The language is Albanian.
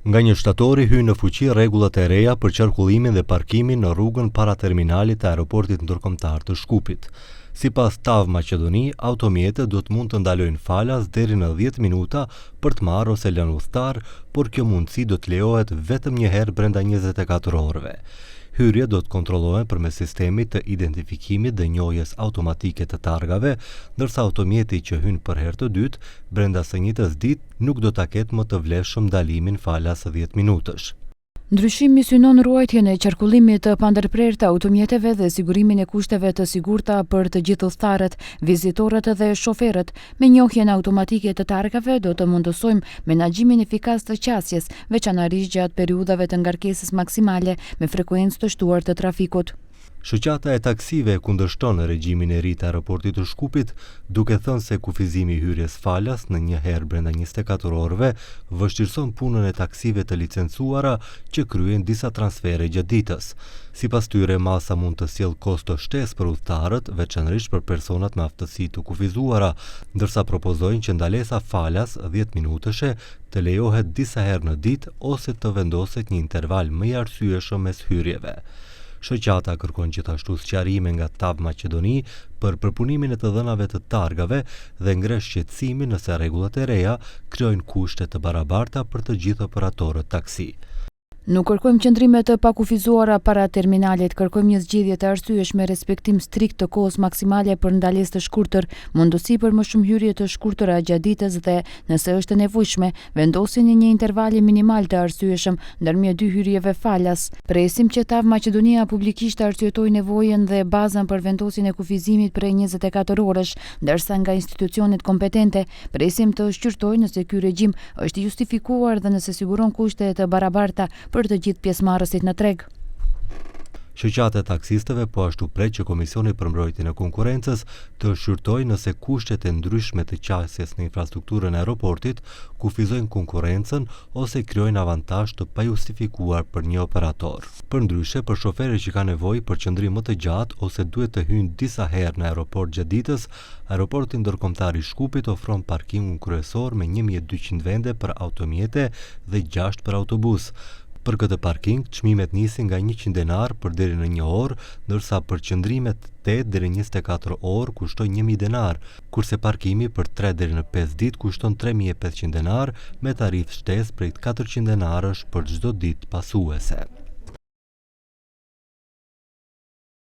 Nga 1 shtatori hynë në fuqi rregullat e reja për qarkullimin dhe parkimin në rrugën para terminalit të aeroportit ndërkombëtar të Shkupit. Sipas TAV Maqedoni, automjetët do të mund të ndalojnë falas deri në 10 minuta për të marrë ose lënë udhëtar, por kjo mundësi do të lejohet vetëm një herë brenda 24 orëve. Hyrjet do të kontrollohen përmes sistemit të identifikimit dhe njohjes automatike të targave, ndërsa automjeti që hyn për herë të dytë brenda së njëjtës ditë nuk do ta ketë më të vlefshëm ndalimin falas 10 minutësh. Ndryshimi synon ruajtjen e qarkullimit të pandërprerë të automjeteve dhe sigurimin e kushteve të sigurta për të gjithë udhëtarët, vizitorët dhe shoferët. Me njohjen automatike të targave do të mundësojmë menaxhimin efikas të qasjes, veçanërisht gjatë periudhave të ngarkesës maksimale me frekuencë të shtuar të trafikut. Shoqata e taksive kundërshton regjimin e ri të aeroportit të Shkupit, duke thënë se kufizimi i hyrjes falas në një herë brenda 24 orëve vështirëson punën e taksive të licencuara që kryejnë disa transfere gjatë ditës. Sipas tyre, masa mund të sjellë kosto shtesë për udhëtarët, veçanërisht për personat me aftësi të kufizuara, ndërsa propozojnë që ndalesa falas 10 minutëshe të lejohet disa herë në ditë ose të vendoset një interval më i arsyeshëm mes hyrjeve. Shoqata kërkon gjithashtu sqarime nga TAV Maqedoni për përpunimin e të dhënave të targave dhe ngresh shqetësimin nëse rregullat e reja krijojnë kushte të barabarta për të gjithë operatorët taksi. Nuk kërkojmë qëndrime të pakufizuara para terminalit, kërkojmë një zgjidhje të arsyeshme, respektim strikt të kohës maksimale për ndalesë të shkurtër, mundësi për më shumë hyrje të shkurtëra gjatë ditës dhe, nëse është e nevojshme, vendosjen e një intervali minimal të arsyeshëm ndërmjet 2 hyrjeve falas. Presim që TAV Maqedonia publikisht të arsyetojë nevojën dhe bazën për vendosjen e kufizimit prej 24 orësh, ndërsa nga institucionet kompetente presim të shqyrtojë nëse ky regjim është justifikuar dhe nëse siguron kushte të barabarta për të gjithë pjesëmarrësit në treg. Shoqata e taksistëve po ashtu pret që Komisioni për Mbrojtjen e Konkurrencës të shqyrtojë nëse kushtet e ndryshme të qasjes në infrastrukturën e aeroportit kufizojnë konkurrencën ose krijojnë avantazh të pajustifikuar për një operator. Përndryshe, për shoferët që kanë nevojë për qëndrim më të gjatë ose duhet të hyjnë disa herë në aeroport gjatë ditës, aeroporti ndërkombëtar i Shkupit ofron parkingun kryesor me 1200 vende për automjete dhe 6 për autobus. Për këtë parking, çmimet nisin nga 100 denar për deri në 1 orë, ndërsa për qëndrimet 8 deri 24 orë kushton 1000 denar, kurse parkimi për 3 deri në 5 ditë kushton 3500 denar me tarifë shtesë prej 400 denarësh për çdo ditë pasuese.